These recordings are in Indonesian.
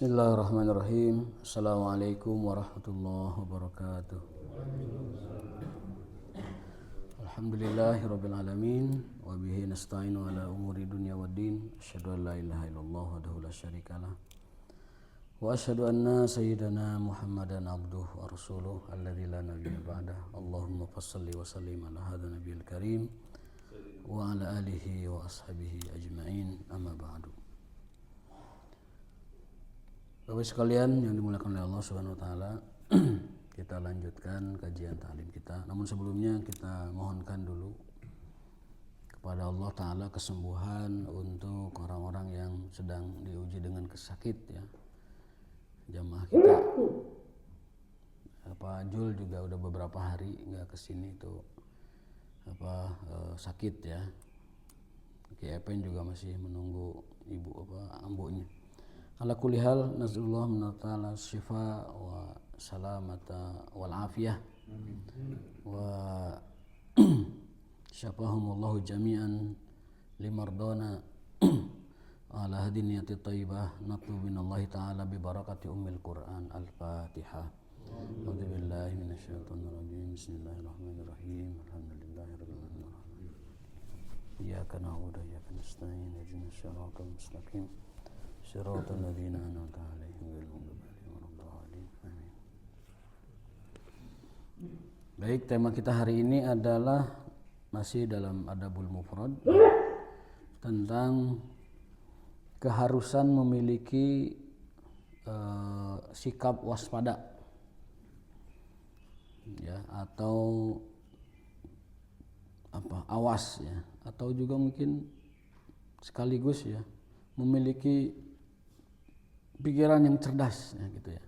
Bismillahirrahmanirrahim. Assalamualaikum warahmatullahi wabarakatuh. Alhamdulillahirabbil alamin wa bihi nasta'inu ala umuri dunya waddin. Asyhadu an la ilaha illallah wahdahu la syarikalah. Wa asyhadu anna sayyidana Muhammadan abduhu wa rasuluhu alladzi la nabiyya ba'dah. Allahumma fashalli wa sallim ala hadzal nabiyil karim wa ala alihi wa ashabihi ajma'in. Amma ba'du. Bapak sekalian yang dimuliakan oleh Allah Subhanahu wa taala, kita lanjutkan kajian ta'lim kita. Namun sebelumnya kita mohonkan dulu kepada Allah taala kesembuhan untuk orang-orang yang sedang diuji dengan kesakit ya. Jamaah kita. Pak Jul juga udah beberapa hari enggak kesini tuh sakit ya. Ki Epen juga masih menunggu ibu ambunya. Ala kulli hal nasallallahu ta'ala syifa wa salamata wal afiyah wa syafahumullahu jami'an limardana ala hadhihi niyati thayyibah natlubu minallahi ta'ala bi barakati ummil Qur'an al-Fatihah. A'udzu billahi minasyaitonir rajim. Bismillahirrahmanirrahim. Alhamdulillahirabbil alamin. Iyyaka na'budu wa iyyaka nasta'in. Ihdinas siratal mustaqim. Shiratal ladzina an'amta 'alaihim ghairil maghdubi 'alaihim waladdallin. Amin. Baik, tema kita hari ini adalah masih dalam Adabul Mufrad tentang keharusan memiliki sikap waspada ya, atau awas ya, atau juga mungkin sekaligus ya memiliki pikiran yang cerdas ya, gitu ya.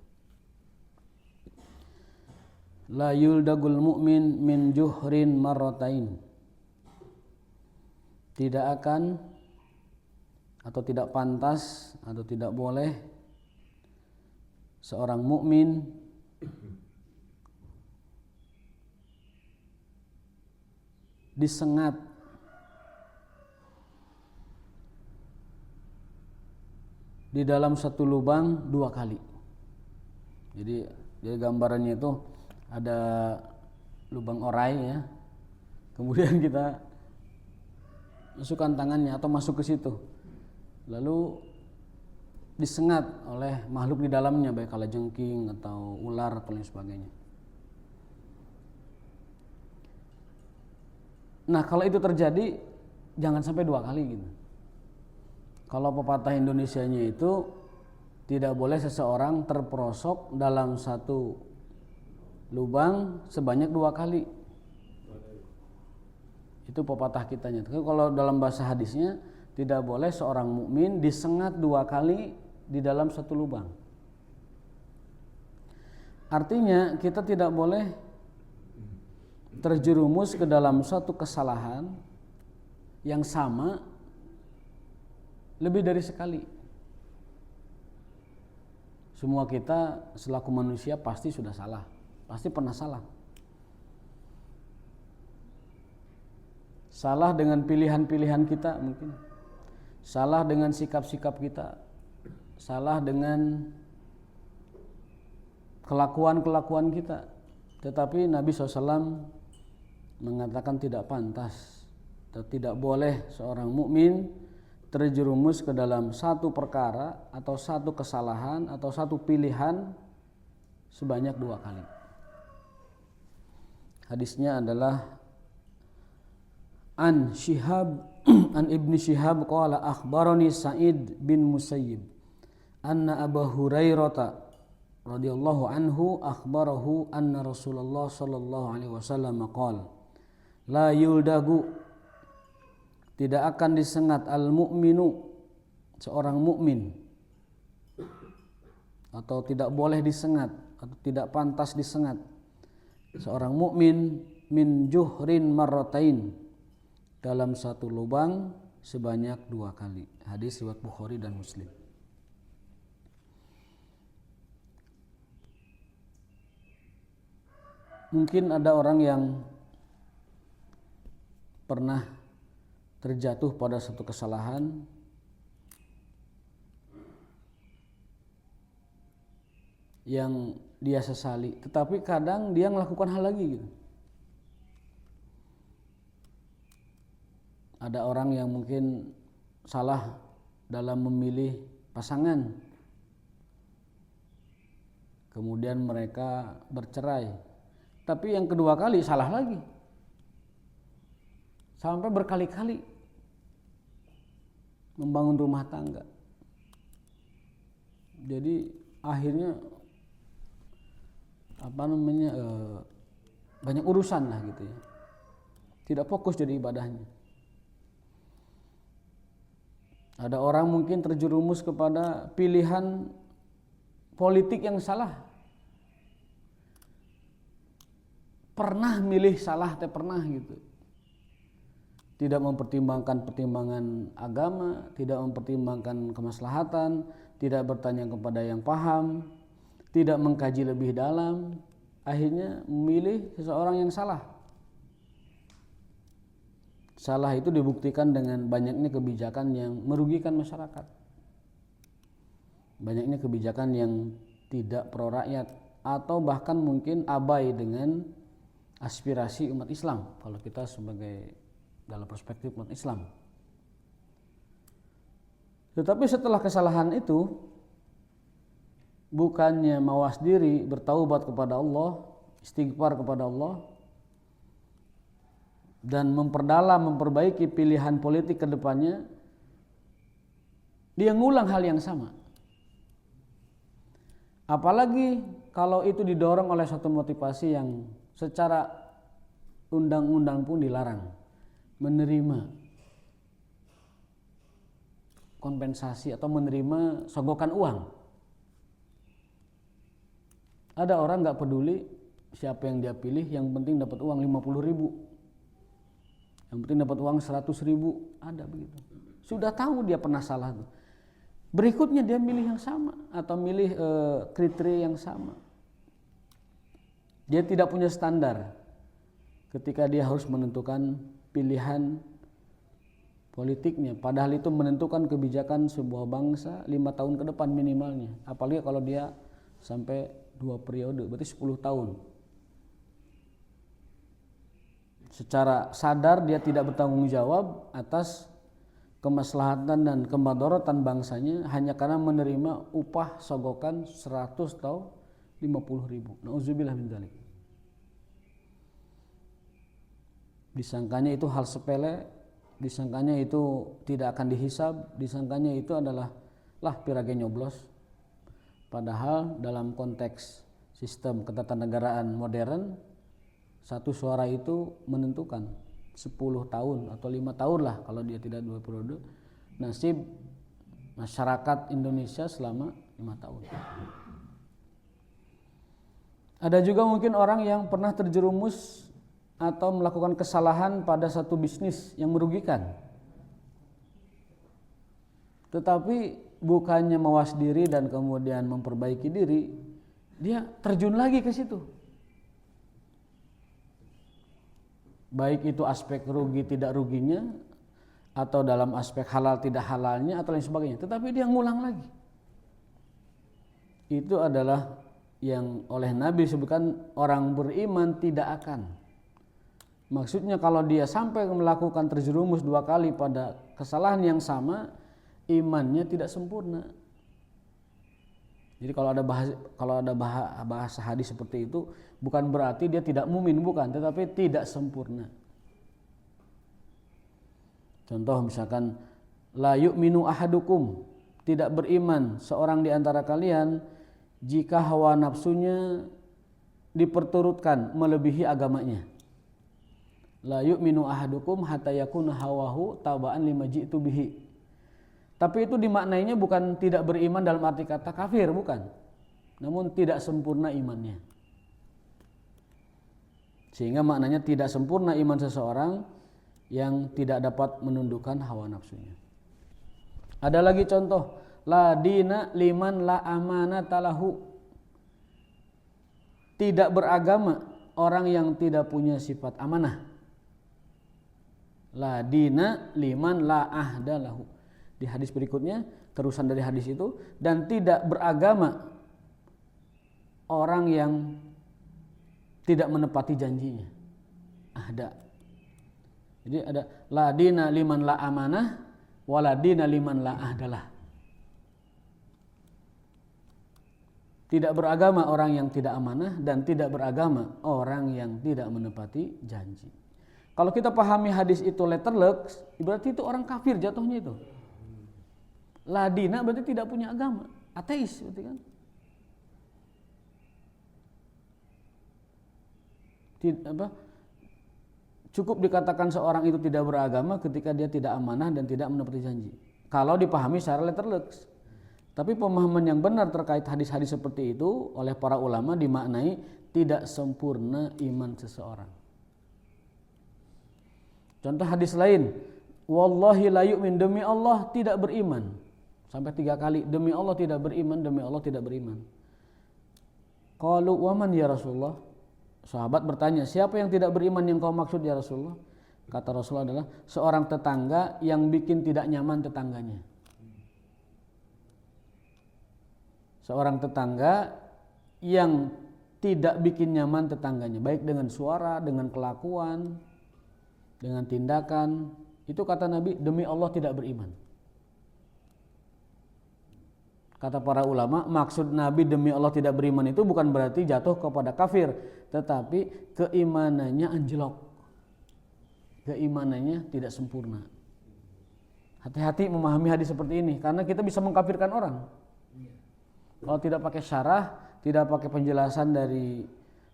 La yuldagul mu'min min juhrin marratain. Tidak akan atau tidak pantas atau tidak boleh seorang mukmin disengat di dalam satu lubang dua kali. Jadi gambarannya itu ada lubang orai ya. Kemudian kita masukkan tangannya atau masuk ke situ. Lalu disengat oleh makhluk di dalamnya, baik kalajengking atau ular atau lain sebagainya. Nah, kalau itu terjadi jangan sampai dua kali gitu. Kalau pepatah Indonesianya itu tidak boleh seseorang terperosok dalam satu lubang sebanyak dua kali. Itu pepatah kitanya. Tapi kalau dalam bahasa hadisnya tidak boleh seorang mukmin disengat dua kali di dalam satu lubang. Artinya kita tidak boleh terjerumus ke dalam suatu kesalahan yang sama lebih dari sekali. Semua kita selaku manusia pasti sudah salah, pasti pernah salah. Salah dengan pilihan-pilihan kita mungkin, salah dengan sikap-sikap kita, salah dengan kelakuan-kelakuan kita. Tetapi Nabi SAW mengatakan tidak pantas atau tidak boleh seorang mukmin terjerumus ke dalam satu perkara atau satu kesalahan atau satu pilihan sebanyak dua kali. Hadisnya adalah an Ibni Syihab qala akhbarani Sa'id bin Musayyib anna Abu Hurairah radhiyallahu anhu akhbarahu anna Rasulullah sallallahu alaihi wasallam qala la yuldagu, tidak akan disengat al-mu'minu, seorang mukmin, atau tidak boleh disengat atau tidak pantas disengat seorang mukmin min juhrin marratain, dalam satu lubang sebanyak dua kali. Hadis riwayat Bukhari dan Muslim. Mungkin ada orang yang pernah terjatuh pada satu kesalahan yang dia sesali, tetapi kadang dia melakukan hal lagi gitu. Ada orang yang mungkin salah dalam memilih pasangan, kemudian mereka bercerai, tapi yang kedua kali salah lagi, sampai berkali-kali membangun rumah tangga. Jadi akhirnya banyak urusan lah gitu ya, tidak fokus jadi ibadahnya. Ada orang mungkin terjerumus kepada pilihan politik yang salah, pernah milih salah pernah gitu, tidak mempertimbangkan pertimbangan agama, tidak mempertimbangkan kemaslahatan, tidak bertanya kepada yang paham, tidak mengkaji lebih dalam, akhirnya memilih seseorang yang salah. Salah itu dibuktikan dengan banyaknya kebijakan yang merugikan masyarakat, banyaknya kebijakan yang tidak pro rakyat, atau bahkan mungkin abai dengan aspirasi umat Islam kalau kita sebagai dalam perspektif umat Islam. Tetapi setelah kesalahan itu, bukannya mawas diri, bertaubat kepada Allah, istighfar kepada Allah, dan memperbaiki pilihan politik ke depannya, dia ngulang hal yang sama. Apalagi kalau itu didorong oleh satu motivasi yang secara undang-undang pun dilarang, menerima kompensasi atau menerima sogokan uang. Ada orang gak peduli siapa yang dia pilih, yang penting dapat uang 50.000, yang penting dapat uang 100.000, ada begitu. Sudah tahu dia pernah salah tuh, berikutnya dia milih yang sama atau milih kriteria yang sama. Dia tidak punya standar ketika dia harus menentukan pilihan politiknya, padahal itu menentukan kebijakan sebuah bangsa 5 tahun ke depan minimalnya, apalagi kalau dia sampai 2 periode, berarti 10 tahun. Secara sadar dia tidak bertanggung jawab atas kemaslahatan dan kemadharatan bangsanya hanya karena menerima upah sogokan 100 atau 50.000. Nauzubillah min dzalik. Disangkanya itu hal sepele, disangkanya itu tidak akan dihisab, disangkanya itu adalah pirage nyoblos. Padahal dalam konteks sistem ketatanegaraan modern, satu suara itu menentukan 10 tahun atau 5 tahun lah kalau dia tidak 2 periode nasib masyarakat Indonesia selama 5 tahun. Ada juga mungkin orang yang pernah terjerumus atau melakukan kesalahan pada satu bisnis yang merugikan, tetapi bukannya mawas diri dan kemudian memperbaiki diri, dia terjun lagi ke situ. Baik itu aspek rugi tidak ruginya, atau dalam aspek halal tidak halalnya, atau lain sebagainya. Tetapi dia ngulang lagi. Itu adalah yang oleh Nabi disebutkan orang beriman tidak akan. Maksudnya kalau dia sampai melakukan terjerumus 2 kali pada kesalahan yang sama, imannya tidak sempurna. Jadi kalau ada bahasa hadis seperti itu, bukan berarti dia tidak mukmin, bukan, tetapi tidak sempurna. Contoh misalkan la yu'minu ahadukum, tidak beriman seorang di antara kalian jika hawa nafsunya diperturutkan melebihi agamanya. La yu'minu ahadukum hatta yakuna hawahu taba'an lima ji'tu bihi. Tapi itu dimaknainya bukan tidak beriman dalam arti kata kafir, bukan. Namun tidak sempurna imannya. Sehingga maknanya tidak sempurna iman seseorang yang tidak dapat menundukkan hawa nafsunya. Ada lagi contoh, la dina liman la amanata lahu. Tidak beragama orang yang tidak punya sifat amanah. La dina liman la ahda lahu. Di hadis berikutnya, terusan dari hadis itu, dan tidak beragama orang yang tidak menepati janjinya. Ada. Jadi ada la dina liman la amanah wala dina liman la ahdalah. Tidak beragama orang yang tidak amanah dan tidak beragama orang yang tidak menepati janji. Kalau kita pahami hadis itu letterlek, berarti itu orang kafir jatuhnya itu. La dina berarti tidak punya agama, ateis berarti kan. Cukup dikatakan seorang itu tidak beragama ketika dia tidak amanah dan tidak menepati janji. Kalau dipahami secara letterlek. Tapi pemahaman yang benar terkait hadis-hadis seperti itu oleh para ulama dimaknai tidak sempurna iman seseorang. Contoh hadis lain, wallahi la yu'min, demi Allah tidak beriman. Sampai 3 kali, demi Allah tidak beriman, demi Allah tidak beriman. Qalu wa man ya Rasulullah? Sahabat bertanya, siapa yang tidak beriman yang kau maksud ya Rasulullah? Kata Rasulullah adalah seorang tetangga yang bikin tidak nyaman tetangganya. Seorang tetangga yang tidak bikin nyaman tetangganya, baik dengan suara, dengan kelakuan, dengan tindakan. Itu kata Nabi, demi Allah tidak beriman. Kata para ulama, maksud Nabi demi Allah tidak beriman itu bukan berarti jatuh kepada kafir, tetapi keimanannya anjlok. Keimanannya tidak sempurna. Hati-hati memahami hadis seperti ini, karena kita bisa mengkafirkan orang. Kalau tidak pakai syarah, tidak pakai penjelasan dari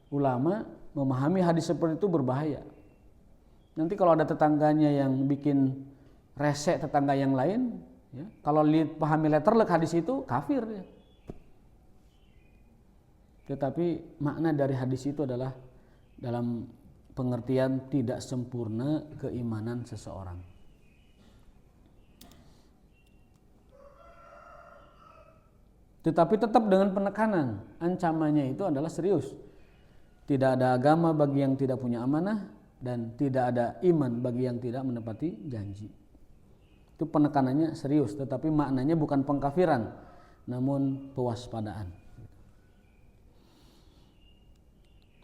ulama, memahami hadis seperti itu berbahaya. Nanti kalau ada tetangganya yang bikin resek tetangga yang lain, ya, kalau pahami letterlek hadis itu kafir ya. Tetapi makna dari hadis itu adalah dalam pengertian tidak sempurna keimanan seseorang. Tetapi tetap dengan penekanan, ancamannya itu adalah serius. Tidak ada agama bagi yang tidak punya amanah dan tidak ada iman bagi yang tidak menepati janji. Itu penekanannya serius, tetapi maknanya bukan pengkafiran, namun pewaspadaan.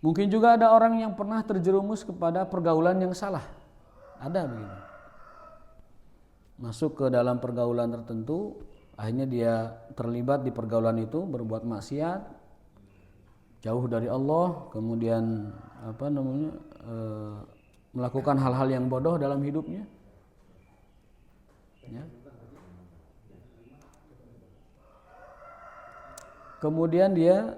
Mungkin juga ada orang yang pernah terjerumus kepada pergaulan yang salah. Ada begitu. Masuk ke dalam pergaulan tertentu, akhirnya dia terlibat di pergaulan itu, berbuat maksiat, jauh dari Allah, kemudian melakukan hal-hal yang bodoh dalam hidupnya. Ya. Kemudian dia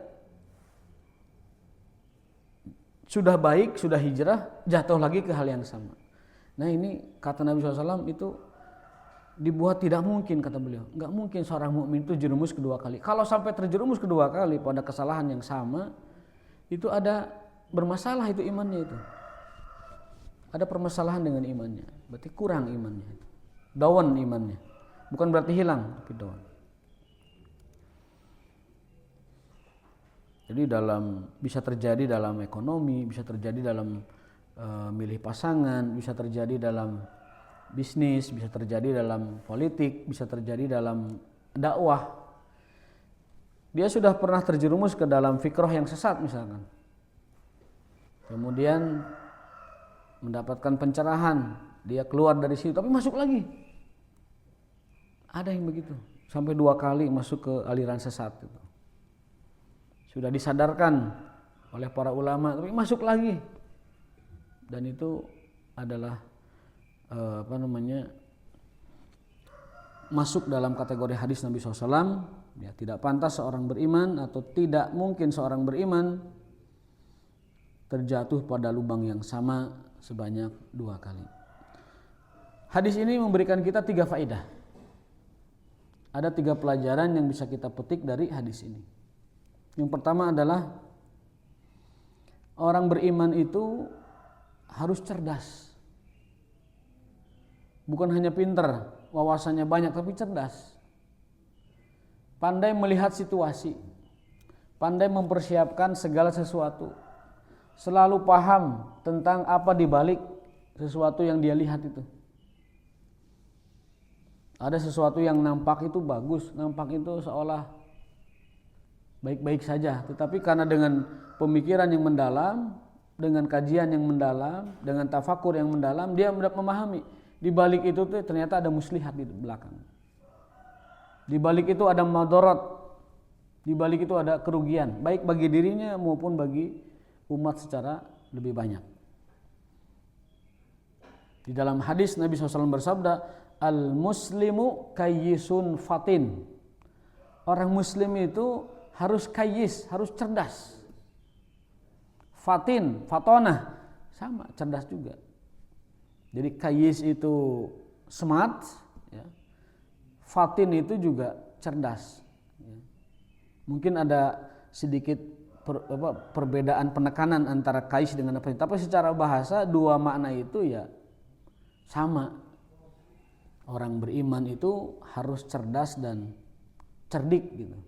sudah baik, sudah hijrah, jatuh lagi ke hal yang sama. Nah ini kata Nabi SAW itu dibuat tidak mungkin, kata beliau. Enggak mungkin seorang mukmin itu jerumus kedua kali. Kalau sampai terjerumus kedua kali pada kesalahan yang sama, itu ada bermasalah itu imannya itu. Ada permasalahan dengan imannya. Berarti kurang imannya. Down imannya. Bukan berarti hilang, tapi down. Jadi bisa terjadi dalam ekonomi, bisa terjadi dalam milih pasangan, bisa terjadi dalam bisnis, bisa terjadi dalam politik, bisa terjadi dalam dakwah. Dia sudah pernah terjerumus ke dalam fikrah yang sesat misalkan. Kemudian mendapatkan pencerahan, dia keluar dari situ tapi masuk lagi. Ada yang begitu, sampai 2 kali masuk ke aliran sesat itu. Sudah disadarkan oleh para ulama tapi masuk lagi. Dan itu adalah masuk dalam kategori hadis Nabi SAW, ya, tidak pantas seorang beriman atau tidak mungkin seorang beriman terjatuh pada lubang yang sama sebanyak 2 kali. Hadis ini memberikan kita 3 faedah. Ada 3 pelajaran yang bisa kita petik dari hadis ini. Yang pertama adalah orang beriman itu harus cerdas. Bukan hanya pintar, wawasannya banyak, tapi cerdas. Pandai melihat situasi, pandai mempersiapkan segala sesuatu, selalu paham tentang apa dibalik sesuatu yang dia lihat itu. Ada sesuatu yang nampak itu bagus, nampak itu seolah baik-baik saja, tetapi karena dengan pemikiran yang mendalam, dengan kajian yang mendalam, dengan tafakur yang mendalam, dia memahami di balik itu tuh ternyata ada muslihat di belakang. Di balik itu ada madarat, di balik itu ada kerugian, baik bagi dirinya maupun bagi umat secara lebih banyak. Di dalam hadis Nabi SAW bersabda, al-muslimu kayyisun fatin. Orang muslim itu harus kayyis, harus cerdas. Fatin, fatonah, sama, cerdas juga. Jadi kayyis itu smart, ya. Fatin itu juga cerdas. Ya. Mungkin ada sedikit perbedaan penekanan antara kayyis dengan apa, tapi secara bahasa dua makna itu ya sama. Orang beriman itu harus cerdas dan cerdik gitu.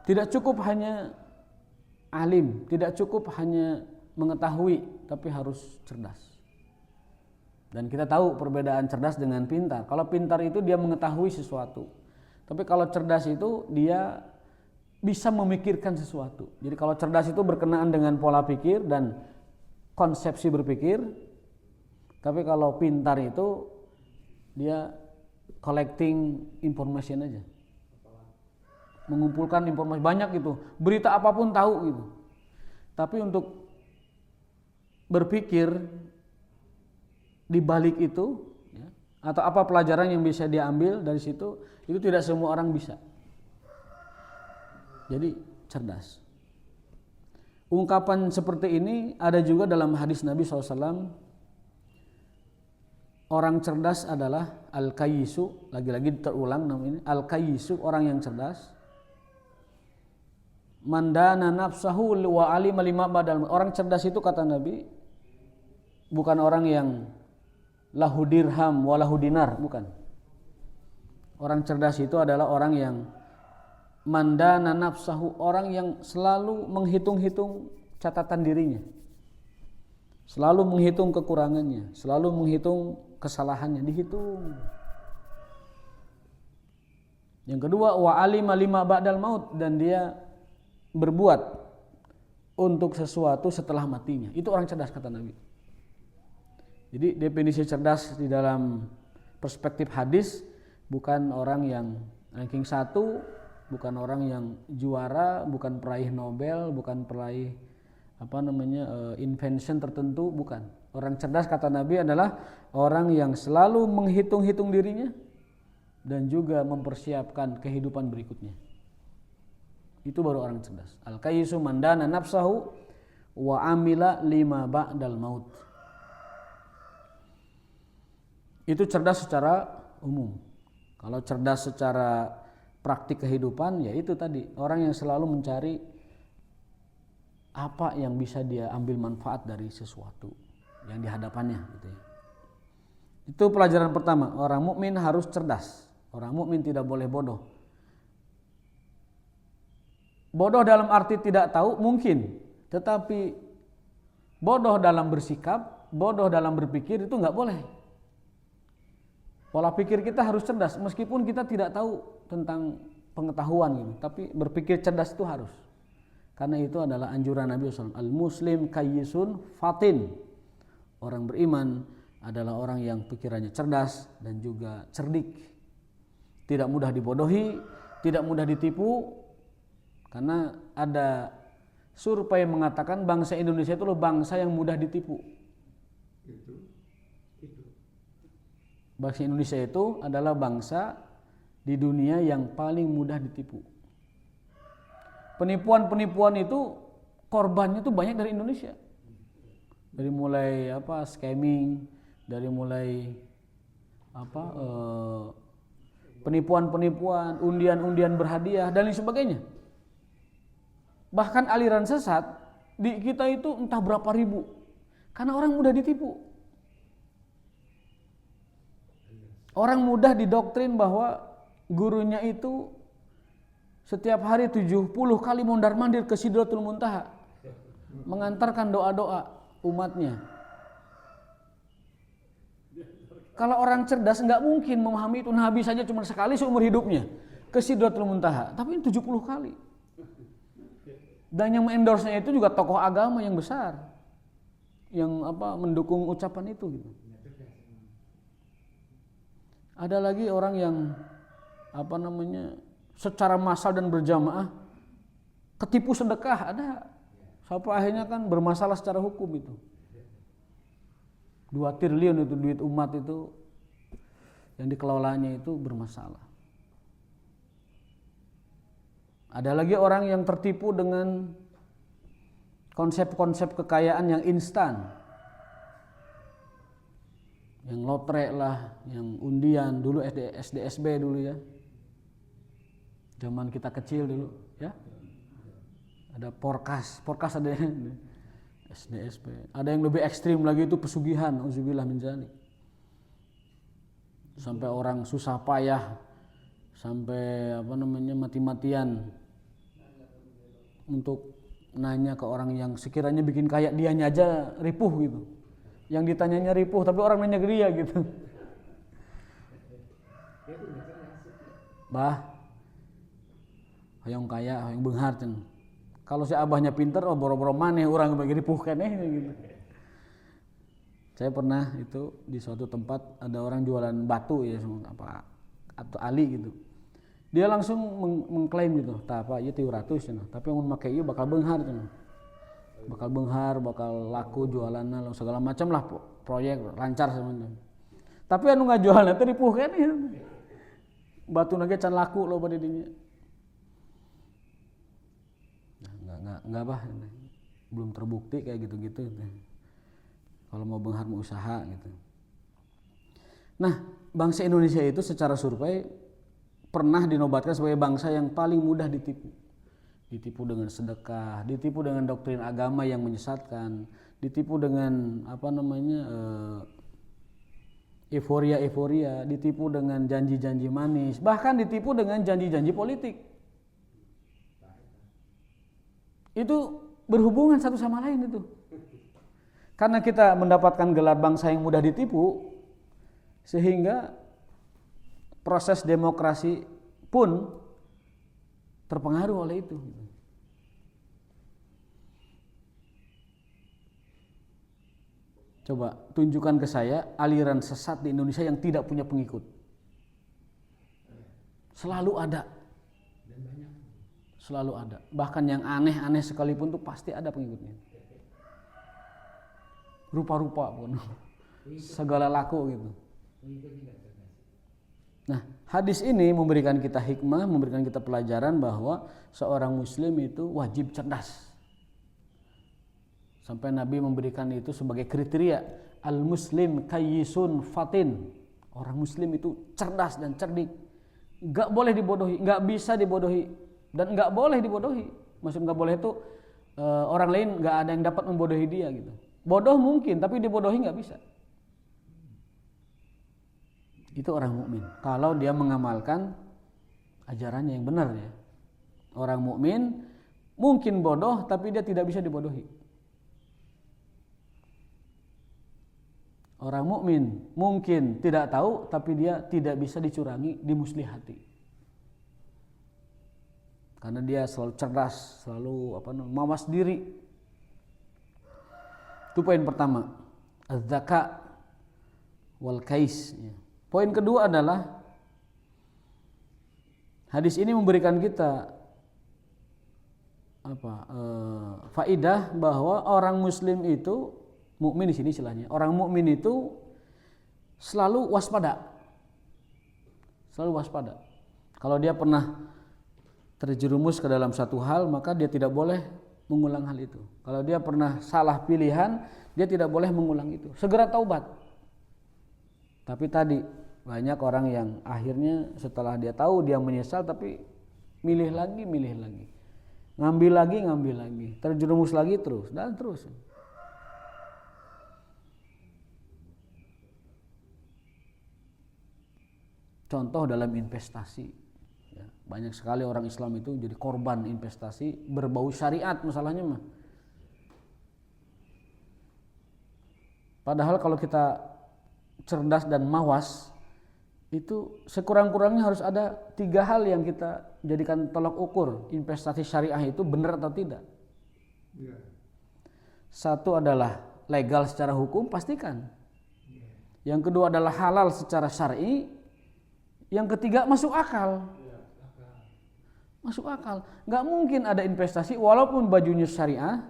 Tidak cukup hanya alim, tidak cukup hanya mengetahui, tapi harus cerdas. Dan kita tahu perbedaan cerdas dengan pintar. Kalau pintar itu dia mengetahui sesuatu. Tapi kalau cerdas itu dia bisa memikirkan sesuatu. Jadi kalau cerdas itu berkenaan dengan pola pikir dan konsepsi berpikir. Tapi kalau pintar itu dia collecting information aja. Mengumpulkan informasi banyak gitu, berita apapun tahu gitu. Tapi untuk berpikir di balik itu, ya, atau apa pelajaran yang bisa diambil dari situ, itu tidak semua orang bisa. Jadi cerdas. Ungkapan seperti ini ada juga dalam hadis Nabi SAW. Orang cerdas adalah al-kayyisu, lagi-lagi terulang namanya, al-kayyisu, orang yang cerdas. Mandana nafsahu wa alima lima badal. Orang cerdas itu kata Nabi bukan orang yang lahu dirham wa lahu dinar, bukan. Orang cerdas itu adalah orang yang mandana nafsahu, orang yang selalu menghitung-hitung catatan dirinya. Selalu menghitung kekurangannya, selalu menghitung kesalahannya, dihitung. Yang kedua, wa alima lima ba'dal maut, dan dia berbuat untuk sesuatu setelah matinya. Itu orang cerdas kata Nabi. Jadi definisi cerdas di dalam perspektif hadis bukan orang yang ranking 1, bukan orang yang juara, bukan peraih Nobel, bukan peraih invention tertentu, bukan. Orang cerdas kata Nabi adalah orang yang selalu menghitung-hitung dirinya dan juga mempersiapkan kehidupan berikutnya. Itu baru orang cerdas. Al-kayyisu mandana nafsahu wa amila lima ba'dal maut. Itu cerdas secara umum. Kalau cerdas secara praktik kehidupan, ya itu tadi, orang yang selalu mencari apa yang bisa dia ambil manfaat dari sesuatu yang dihadapannya gitu ya. Itu pelajaran pertama, orang mukmin harus cerdas. Orang mukmin tidak boleh bodoh. Bodoh dalam arti tidak tahu mungkin, tetapi bodoh dalam bersikap, bodoh dalam berpikir itu enggak boleh. Pola pikir kita harus cerdas, meskipun kita tidak tahu tentang pengetahuan gitu, tapi berpikir cerdas itu harus. Karena itu adalah anjuran Nabi SAW. Al-muslim kayyisun fatin. Orang beriman adalah orang yang pikirannya cerdas dan juga cerdik. Tidak mudah dibodohi, tidak mudah ditipu. Karena ada survei yang mengatakan bangsa Indonesia itu loh bangsa yang mudah ditipu. Bangsa Indonesia itu adalah bangsa di dunia yang paling mudah ditipu. Penipuan-penipuan itu korbannya itu banyak dari Indonesia. Dari mulai scamming, dari mulai penipuan-penipuan, undian-undian berhadiah dan lain sebagainya. Bahkan aliran sesat di kita itu entah berapa ribu. Karena orang mudah ditipu. Orang mudah didoktrin bahwa gurunya itu setiap hari 70 kali mondar-mandir ke Sidratul Muntaha, mengantarkan doa-doa umatnya. Kalau orang cerdas nggak mungkin memahami itu. Nabi saja cuma sekali seumur hidupnya. ke Sidratul Muntaha, tapi 70 kali. Dan yang mengendorse-nya itu juga tokoh agama yang besar, yang mendukung ucapan itu gitu. Ada lagi orang yang secara massal dan berjamaah ketipu sedekah, ada. Sampai akhirnya kan bermasalah secara hukum itu. 2 triliun itu duit umat itu yang dikelolanya itu bermasalah. Ada lagi orang yang tertipu dengan konsep-konsep kekayaan yang instan. Yang lotre lah, yang undian, dulu SDSB dulu ya. Zaman kita kecil dulu ya. Ada Porkas ada SDSB. Ada yang lebih ekstrim lagi itu pesugihan, auzubillah min dzalik. Sampai orang susah payah, sampai mati-matian untuk nanya ke orang yang sekiranya bikin kaya, dianya aja ripuh gitu. Yang ditanyanya ripuh tapi orang nanya ke dia gitu. Bah, hayang kaya, hayang beunghar cenah. Kalau si abahnya pinter, boro-boro maneh orang bagi ripuh keneh gitu. Saya pernah itu di suatu tempat ada orang jualan batu ya, atau ali gitu. Dia langsung mengklaim gitu, tak apa, ieu 300 cenah, tapi mun make ieu bakal beunghar cenah. Bakal beunghar, bakal laku jualanna segala macam lah, proyek lancar semuanya. Tapi anu ngajualna teh ripuh keneh. Batuna ge can laku loba di dinya. Enggak bah, belum terbukti kayak gitu-gitu. Kalau mau beunghar mau usaha gitu. Nah, bangsa Indonesia itu secara survei pernah dinobatkan sebagai bangsa yang paling mudah ditipu. Ditipu dengan sedekah, ditipu dengan doktrin agama yang menyesatkan, ditipu dengan euforia, ditipu dengan janji-janji manis, bahkan ditipu dengan janji-janji politik. Itu berhubungan satu sama lain itu. Karena kita mendapatkan gelar bangsa yang mudah ditipu, sehingga proses demokrasi pun terpengaruh oleh itu. Coba tunjukkan ke saya aliran sesat di Indonesia yang tidak punya pengikut. Selalu ada. Selalu ada. Bahkan yang aneh-aneh sekalipun tuh pasti ada pengikutnya. Rupa-rupa pun. Segala laku gitu. Nah, hadis ini memberikan kita hikmah, memberikan kita pelajaran bahwa seorang muslim itu wajib cerdas. Sampai Nabi memberikan itu sebagai kriteria, al-muslim kayyisun fatin. Orang muslim itu cerdas dan cerdik. Enggak boleh dibodohi, enggak bisa dibodohi dan enggak boleh dibodohi. Maksud enggak boleh itu orang lain enggak ada yang dapat membodohi dia gitu. Bodoh mungkin, tapi dibodohi enggak bisa. Itu orang mukmin. Kalau dia mengamalkan ajarannya yang benar ya. Orang mukmin mungkin bodoh tapi dia tidak bisa dibodohi. Orang mukmin mungkin tidak tahu tapi dia tidak bisa dicurangi, dimuslihati. Karena dia selalu cerdas, selalu mawas diri. Itu poin pertama. Az-zaka wal kais. Poin kedua adalah hadis ini memberikan kita faidah bahwa orang muslim itu mukmin di sini istilahnya. Orang mukmin itu selalu waspada. Selalu waspada. Kalau dia pernah terjerumus ke dalam satu hal, maka dia tidak boleh mengulang hal itu. Kalau dia pernah salah pilihan, dia tidak boleh mengulang itu. Segera taubat. Tapi tadi banyak orang yang akhirnya setelah dia tahu dia menyesal tapi milih lagi. Ngambil lagi, terjerumus lagi terus dan terus. Contoh dalam investasi. Ya, banyak sekali orang Islam itu jadi korban investasi berbau syariat masalahnya mah. Padahal kalau kita cerdas dan mawas, itu sekurang-kurangnya harus ada 3 hal yang kita jadikan tolak ukur investasi syariah itu benar atau tidak. Satu adalah legal secara hukum, pastikan. Yang kedua adalah halal secara syar'i. Yang ketiga masuk akal. Masuk akal. Nggak mungkin ada investasi walaupun bajunya syariah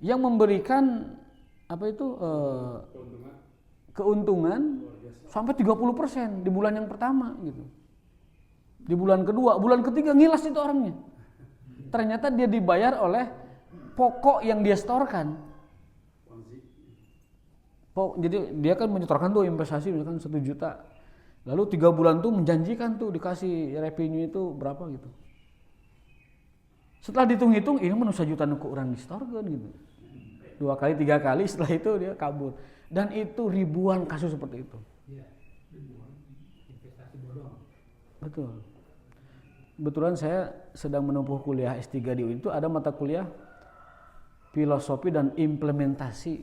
yang memberikan keuntungan sampai 30% di bulan yang pertama gitu. Di bulan kedua, bulan ketiga ngilas itu orangnya. Ternyata dia dibayar oleh pokok yang dia setorkan. Jadi dia kan menyetorkan tuh investasi misalkan 1 juta. Lalu 3 bulan tuh menjanjikan tuh dikasih revenue itu berapa gitu. Setelah dihitung-hitung ini mah 1 juta nuku orang distorkan gitu. 2 kali 3 kali setelah itu dia kabur. Dan itu ribuan kasus seperti itu. Investasi bodong. Betul. Kebetulan saya sedang menempuh kuliah S3 di UIN, itu ada mata kuliah filosofi dan implementasi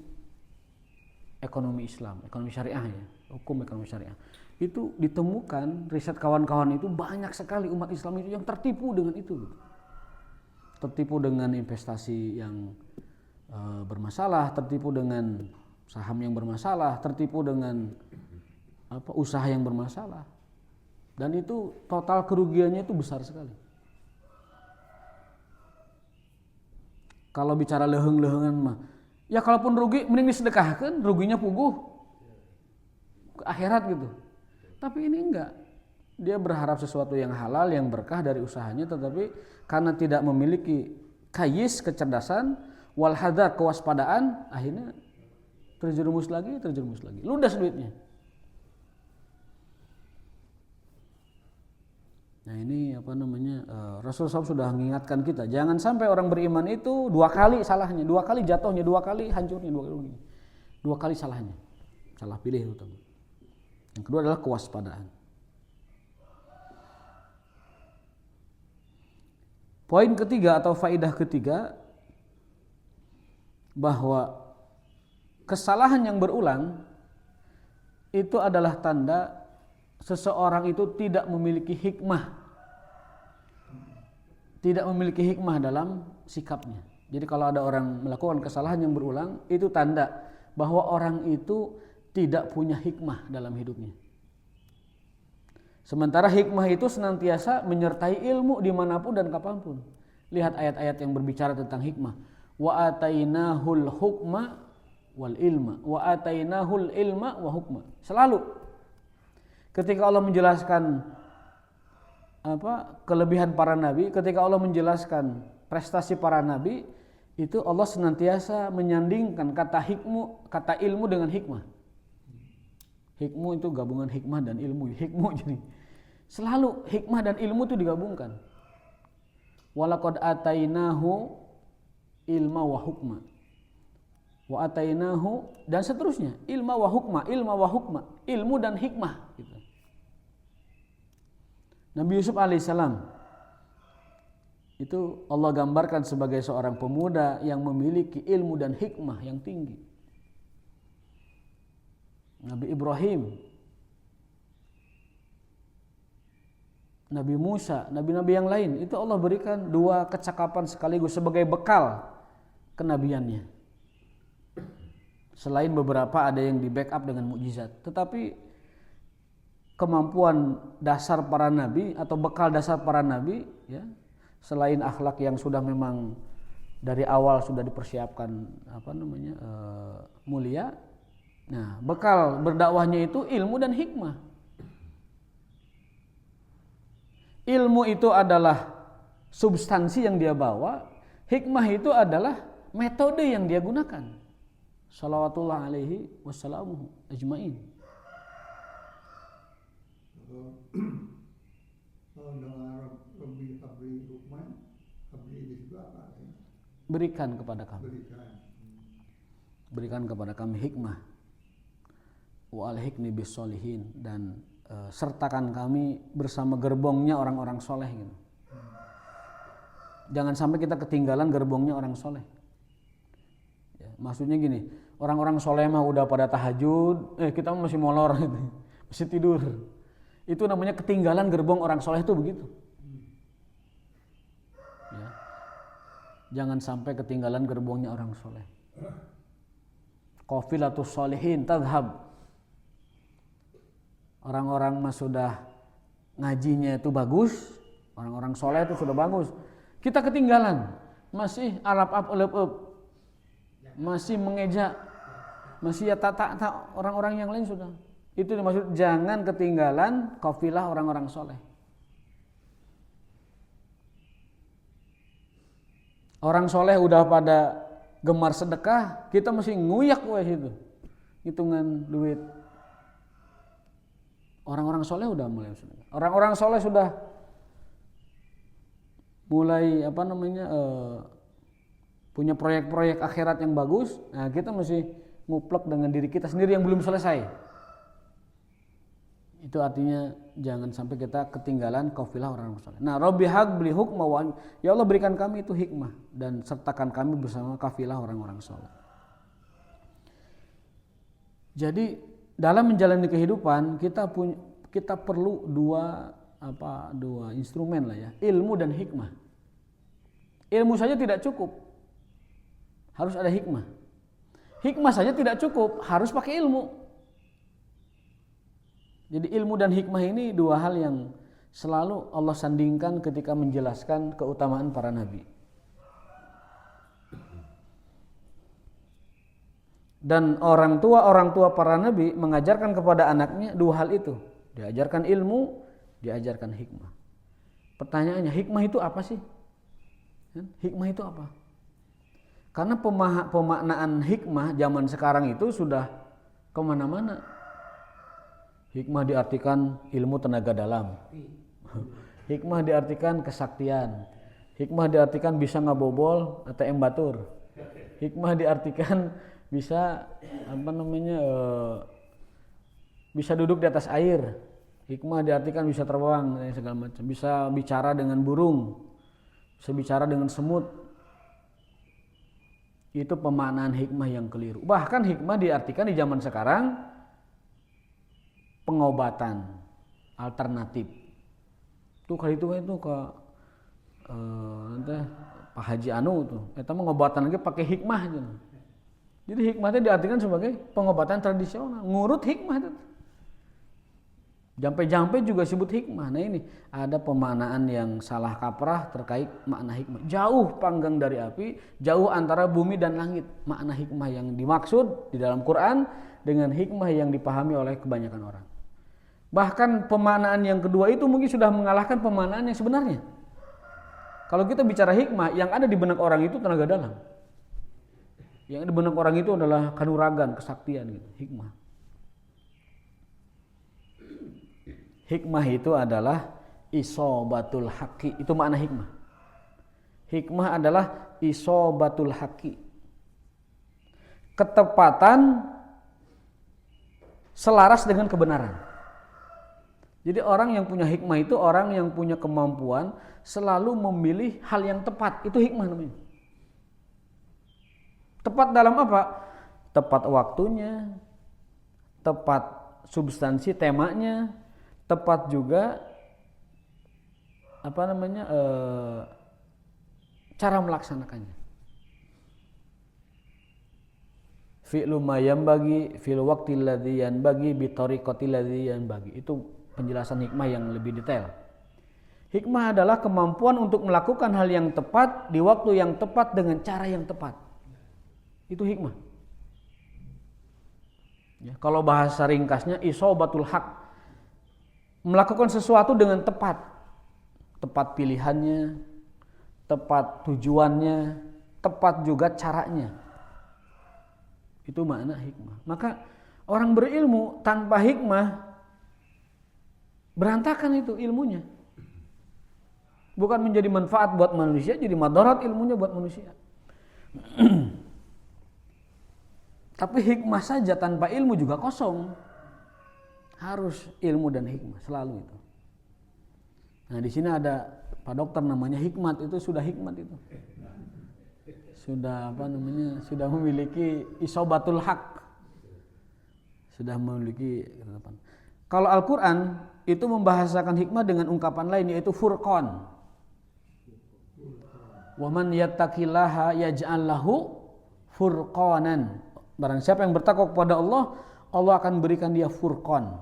ekonomi Islam, ekonomi syariah ya, hukum ekonomi syariah. Itu ditemukan riset kawan-kawan itu banyak sekali umat Islam itu yang tertipu dengan itu. Tertipu dengan investasi yang bermasalah, tertipu dengan saham yang bermasalah, tertipu dengan usaha yang bermasalah. Dan itu total kerugiannya itu besar sekali. Kalau bicara leheng-lehengan mah, ya kalaupun rugi mending disedekahkan, ruginya puguh ke akhirat gitu. Tapi ini enggak. Dia berharap sesuatu yang halal, yang berkah dari usahanya, tetapi karena tidak memiliki kayis, kecerdasan, wal hadar, kewaspadaan, akhirnya terjerumus lagi, ludas duitnya. Nah ini Rasulullah SAW sudah mengingatkan kita, jangan sampai orang beriman itu 2 kali salahnya, 2 kali jatuhnya, 2 kali hancurnya, 2 kali salahnya, salah pilih terutama. Yang kedua adalah kewaspadaan. Poin ketiga atau faidah ketiga, bahwa kesalahan yang berulang itu adalah tanda seseorang itu tidak memiliki hikmah dalam sikapnya. Jadi kalau ada orang melakukan kesalahan yang berulang, itu tanda bahwa orang itu tidak punya hikmah dalam hidupnya. Sementara hikmah itu senantiasa menyertai ilmu dimanapun dan kapanpun. Lihat ayat-ayat yang berbicara tentang hikmah. Wa atainahul hukma wal ilma, wa atainahul ilma wa hukma. Selalu ketika Allah menjelaskan kelebihan para nabi, ketika Allah menjelaskan prestasi para nabi, itu Allah senantiasa menyandingkan kata ilmu dengan hikmah. Hikmu itu gabungan hikmah dan ilmu. Hikmu jadi selalu hikmah dan ilmu itu digabungkan. Walaqad atainahu ilma wa hukma. Wa atainahu dan seterusnya, ilma wa hukma, ilmu dan hikmah gitu. Nabi Yusuf alaihissalam itu Allah gambarkan sebagai seorang pemuda yang memiliki ilmu dan hikmah yang tinggi. Nabi Ibrahim, Nabi Musa, nabi-nabi yang lain itu Allah berikan 2 kecakapan sekaligus sebagai bekal kenabiannya. Selain beberapa ada yang di backup dengan mukjizat, tetapi kemampuan dasar para nabi atau bekal dasar para nabi ya, selain akhlak yang sudah memang dari awal sudah dipersiapkan mulia. Nah, bekal berdakwahnya itu ilmu dan hikmah. Ilmu itu adalah substansi yang dia bawa, hikmah itu adalah metode yang dia gunakan. Shalawatullah alaihi wassalamuhu ajmain. Berikan kepada kami hikmah. Wa alhiqni bis solihin, dan sertakan kami bersama gerbongnya orang-orang soleh gitu. Jangan sampai kita ketinggalan gerbongnya orang soleh. Ya, maksudnya gini, orang-orang soleh mah udah pada tahajud, kita masih molor gitu. masih tidur. Itu namanya ketinggalan gerbong orang soleh itu begitu. Ya. Jangan sampai ketinggalan gerbongnya orang soleh. Qafilatus sholihin tadhhab. Orang-orang mah sudah ngajinya itu bagus, orang-orang soleh itu sudah bagus. Kita ketinggalan, masih alap-ap elep-ep, masih mengeja, masih ya tak orang-orang yang lain sudah. Itu dimaksud jangan ketinggalan qafilah orang-orang soleh. Orang soleh udah pada gemar sedekah, kita masih nguyak wes itu, hitungan duit. Orang-orang soleh udah mulai sedekah. Orang-orang soleh sudah mulai punya proyek-proyek akhirat yang bagus. Nah kita masih nguplek dengan diri kita sendiri yang belum selesai. Itu artinya jangan sampai kita ketinggalan qafilah orang-orang soleh. Nah, Rabbi habli hukma wa ya Allah berikan kami itu hikmah dan sertakan kami bersama qafilah orang-orang soleh. Jadi dalam menjalani kehidupan kita perlu dua instrumen lah ya, ilmu dan hikmah. Ilmu saja tidak cukup, harus ada hikmah. Hikmah saja tidak cukup, harus pakai ilmu. Jadi ilmu dan hikmah ini dua hal yang selalu Allah sandingkan ketika menjelaskan keutamaan para nabi. Dan orang tua para nabi mengajarkan kepada anaknya dua hal itu. Diajarkan ilmu, diajarkan hikmah. Pertanyaannya, hikmah itu apa sih? Hikmah itu apa? Karena pemaknaan hikmah zaman sekarang itu sudah kemana-mana. Hikmah diartikan ilmu tenaga dalam. Hikmah diartikan kesaktian. Hikmah diartikan bisa ngabobol ATM batur. Hikmah diartikan bisa bisa duduk di atas air. Hikmah diartikan bisa terbang dan segala macam. Bisa bicara dengan burung. Bisa bicara dengan semut. Itu pemaknaan hikmah yang keliru. Bahkan hikmah diartikan di zaman sekarang pengobatan alternatif. Tuh kali itu ke Pak Haji Anu tuh, eta pengobatan lagi pakai hikmah gitu. Jadi hikmahnya diartikan sebagai pengobatan tradisional, ngurut hikmah itu. Jampe-jampe juga sebut hikmah. Nah ini ada pemaknaan yang salah kaprah terkait makna hikmah. Jauh panggang dari api, jauh antara bumi dan langit. Makna hikmah yang dimaksud di dalam Quran dengan hikmah yang dipahami oleh kebanyakan orang. Bahkan pemaknaan yang kedua itu mungkin sudah mengalahkan pemaknaan yang sebenarnya. Kalau kita bicara hikmah, yang ada di benak orang itu tenaga dalam. Yang di benak orang itu adalah kanuragan, kesaktian gitu, hikmah. Hikmah itu adalah isobatul haqi, itu makna hikmah. Hikmah adalah isobatul haqi. Ketepatan selaras dengan kebenaran. Jadi orang yang punya hikmah itu orang yang punya kemampuan selalu memilih hal yang tepat. Itu hikmah namanya. Tepat dalam apa? Tepat waktunya, tepat substansi temanya, tepat juga cara melaksanakannya. Fi'lu ma yanbaghi fil waqti alladhi yanbaghi bi tariqati alladhi yanbaghi. Itu penjelasan hikmah yang lebih detail. Hikmah adalah kemampuan untuk melakukan hal yang tepat di waktu yang tepat dengan cara yang tepat. Itu hikmah. Ya, kalau bahasa ringkasnya isobatul haq. Melakukan sesuatu dengan tepat. Tepat pilihannya, tepat tujuannya, tepat juga caranya. Itu makna hikmah. Maka orang berilmu tanpa hikmah berantakan itu ilmunya. Bukan menjadi manfaat buat manusia, jadi madarat ilmunya buat manusia. Tapi hikmah saja tanpa ilmu juga kosong. Harus ilmu dan hikmah selalu itu. Nah, di sini ada Pak Dokter namanya Hikmat, itu sudah hikmat itu. Sudah sudah memiliki isobatul haq. Sudah memiliki ketetapan. Kalau Al-Quran itu membahasakan hikmah dengan ungkapan lain, yaitu furqan. Wa man yattaqillaha yaj'al lahu furqanan. Barang siapa yang bertakwa kepada Allah, Allah akan berikan dia furqan.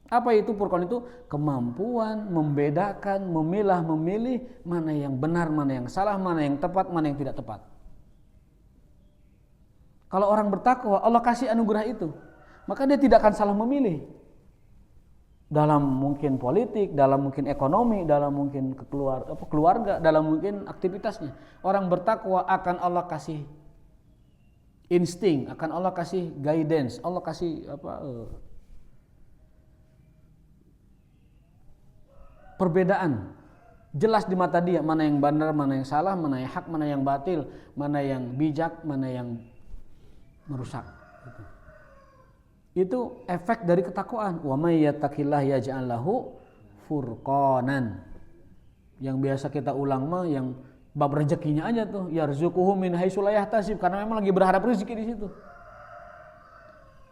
Apa itu furqan? Itu kemampuan membedakan, memilah, memilih mana yang benar, mana yang salah, mana yang tepat, mana yang tidak tepat. Kalau orang bertakwa, Allah kasih anugerah itu, maka dia tidak akan salah memilih. Dalam mungkin politik, dalam mungkin ekonomi, dalam mungkin keluarga, dalam mungkin aktivitasnya. Orang bertakwa akan Allah kasih insting, akan Allah kasih guidance, Allah kasih perbedaan. Jelas di mata dia mana yang benar, mana yang salah, mana yang hak, mana yang batil, mana yang bijak, mana yang merusak. Itu efek dari ketakwaan. Wa may yattaqillah yaj'al lahu furqanan. Yang biasa kita ulang mah yang bab rezekinya aja tuh, yarzuquhu min haitsu la yahtasib, karena memang lagi berharap rezeki di situ.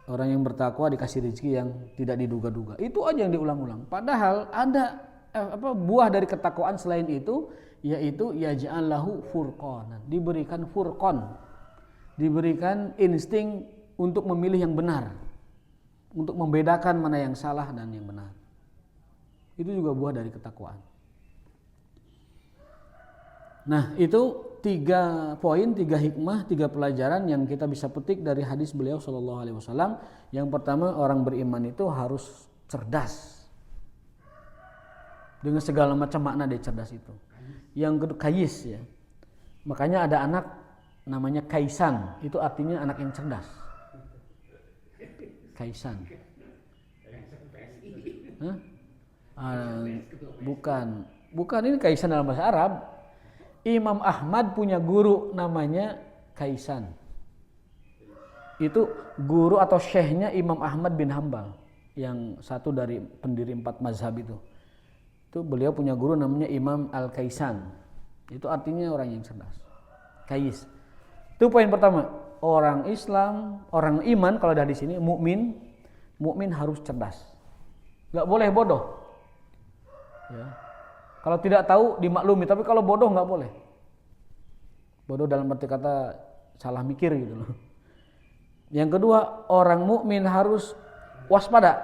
Orang yang bertakwa dikasih rezeki yang tidak diduga-duga. Itu aja yang diulang-ulang. Padahal ada buah dari ketakwaan selain itu, yaitu yaj'al lahu furqanan. Diberikan furqan. Diberikan insting untuk memilih yang benar. Untuk membedakan mana yang salah dan yang benar. Itu juga buah dari ketakwaan. Nah, itu 3 poin, 3 hikmah, 3 pelajaran yang kita bisa petik dari hadis beliau sallallahu alaihi wasallam. Yang pertama, orang beriman itu harus cerdas. Dengan segala macam makna dari cerdas itu. Yang kedua, kayis ya. Makanya ada anak namanya Kaisan, itu artinya anak yang cerdas. Kaisan. Bukan ini Kaisan dalam bahasa Arab. Imam Ahmad punya guru namanya Kaisan. Itu guru atau syekhnya Imam Ahmad bin Hambal, yang satu dari pendiri 4 mazhab itu. Itu beliau punya guru namanya Imam Al-Kaisan. Itu artinya orang yang cerdas. Kais. Itu poin pertama. Orang Islam, orang iman kalau dari sini mukmin harus cerdas. Enggak boleh bodoh. Ya. Kalau tidak tahu dimaklumi, tapi kalau bodoh enggak boleh. Bodoh dalam arti kata salah mikir gitu loh. Yang kedua, orang mukmin harus waspada.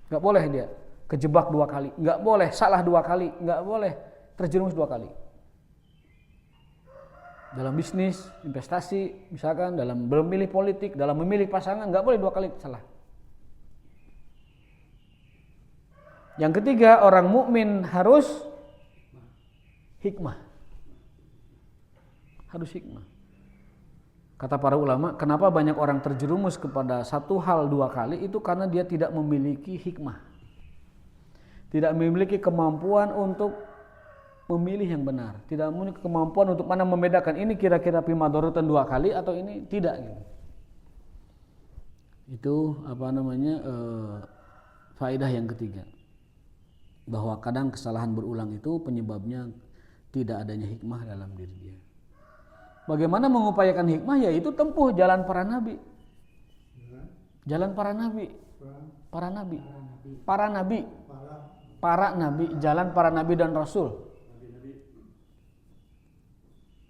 Enggak boleh dia kejebak 2 kali, enggak boleh salah 2 kali, enggak boleh terjerumus 2 kali. Dalam bisnis, investasi, misalkan dalam memilih politik, dalam memilih pasangan, nggak boleh 2 kali salah. Yang ketiga, orang mukmin harus hikmah. Harus hikmah. Kata para ulama, kenapa banyak orang terjerumus kepada satu hal 2 kali, itu karena dia tidak memiliki hikmah. Tidak memiliki kemampuan untuk memilih yang benar, tidak memiliki kemampuan untuk mana membedakan ini kira-kira pimadorotan 2 kali atau ini tidak gitu. Itu faedah yang ketiga, bahwa kadang kesalahan berulang itu penyebabnya tidak adanya hikmah dalam diri dia. Bagaimana mengupayakan hikmah? Yaitu tempuh jalan para nabi. Jalan para nabi. Jalan para nabi dan rasul.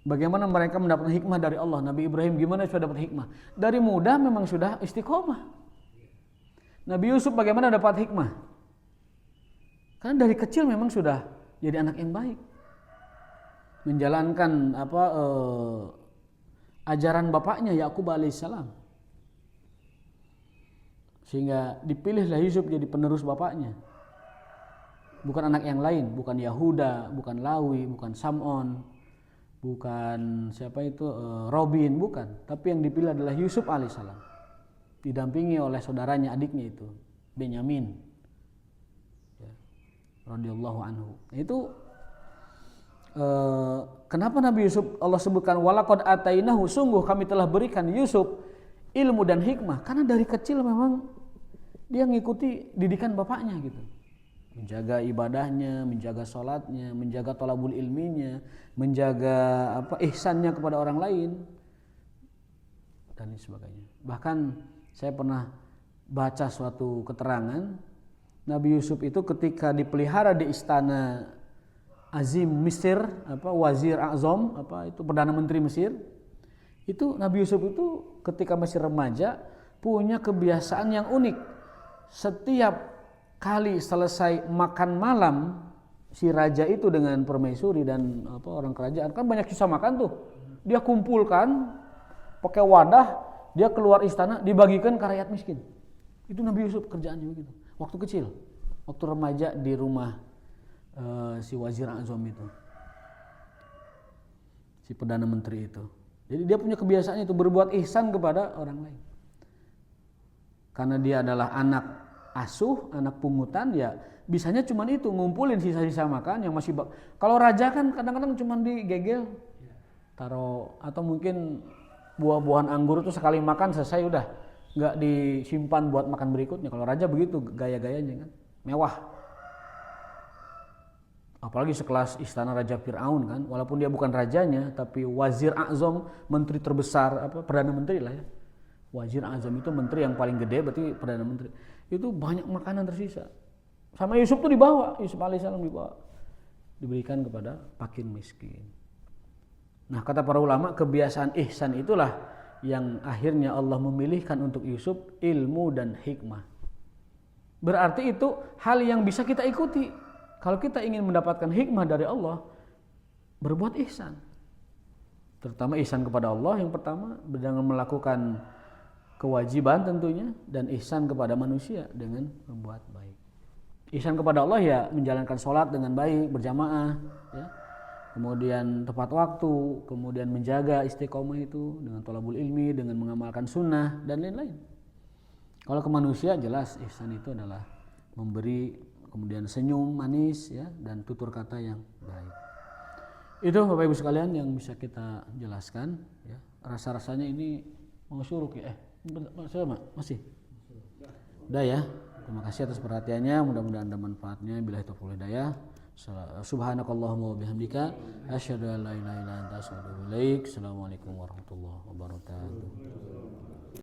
Bagaimana mereka mendapatkan hikmah dari Allah? Nabi Ibrahim gimana sudah dapat hikmah? Dari muda memang sudah istiqomah. Nabi Yusuf bagaimana dapat hikmah? Karena dari kecil memang sudah jadi anak yang baik. Menjalankan ajaran bapaknya Yakub alaihissalam. Sehingga dipilihlah Yusuf jadi penerus bapaknya. Bukan anak yang lain, bukan Yahuda, bukan Lawi, bukan Sam'on, bukan Robin, bukan. Tapi yang dipilih adalah Yusuf alaihissalam, didampingi oleh saudaranya, adiknya itu Benyamin, radhiyallahu anhu. Itu kenapa Nabi Yusuf Allah sebutkan walaqad atainahu, sungguh kami telah berikan Yusuf ilmu dan hikmah, karena dari kecil memang dia ngikuti didikan bapaknya gitu. Menjaga ibadahnya, menjaga sholatnya, menjaga thalabul ilminya, menjaga ihsannya kepada orang lain dan sebagainya. Bahkan saya pernah baca suatu keterangan Nabi Yusuf itu ketika dipelihara di istana Azim Mesir, Wazir Azam, itu Perdana Menteri Mesir. Itu Nabi Yusuf itu ketika masih remaja punya kebiasaan yang unik. Setiap kali selesai makan malam si raja itu dengan permaisuri dan orang kerajaan, kan banyak sisa makan tuh. Dia kumpulkan pakai wadah, dia keluar istana dibagikan ke rakyat miskin. Itu Nabi Yusuf kerjaannya begitu. Waktu kecil, waktu remaja di rumah si Wazir Azam itu, si Perdana Menteri itu. Jadi dia punya kebiasaan itu berbuat ihsan kepada orang lain. Karena dia adalah anak asuh, anak pungutan, ya bisanya cuma itu, ngumpulin sisa-sisa makan yang masih kalau raja kan kadang-kadang cuma digegel, taruh, atau mungkin buah-buahan anggur itu sekali makan selesai udah, nggak disimpan buat makan berikutnya. Kalau raja begitu gaya-gayanya kan, mewah. Apalagi sekelas istana Raja Fir'aun kan, walaupun dia bukan rajanya, tapi Wazir Azam, menteri terbesar, Perdana Menteri lah ya. Wazir Azam itu menteri yang paling gede, berarti Perdana Menteri. Itu banyak makanan tersisa. Sama Yusuf tuh dibawa, Yusuf alaihissalam dibawa, diberikan kepada fakir miskin. Nah, kata para ulama, kebiasaan ihsan itulah yang akhirnya Allah memilihkan untuk Yusuf ilmu dan hikmah. Berarti itu hal yang bisa kita ikuti. Kalau kita ingin mendapatkan hikmah dari Allah, berbuat ihsan. Terutama ihsan kepada Allah yang pertama dengan melakukan kewajiban tentunya, dan ihsan kepada manusia dengan membuat baik. Ihsan kepada Allah ya menjalankan sholat dengan baik, berjamaah, ya. Kemudian tepat waktu, kemudian menjaga istiqomah itu dengan thalabul ilmi, dengan mengamalkan sunnah dan lain-lain. Kalau ke manusia jelas ihsan itu adalah memberi, kemudian senyum manis ya, dan tutur kata yang baik. Itu Bapak Ibu sekalian yang bisa kita jelaskan ya. Rasa-rasanya ini mau suruk ya. Masih. Udah ya. Terima kasih atas perhatiannya, mudah-mudahan ada manfaatnya. Billahi taufiq wal hidayah. Subhanakallahumma wa bihamdika asyhadu an la ilaha illa anta astaghfiruka wa atubu ilaik. Assalamualaikum warahmatullahi wabarakatuh.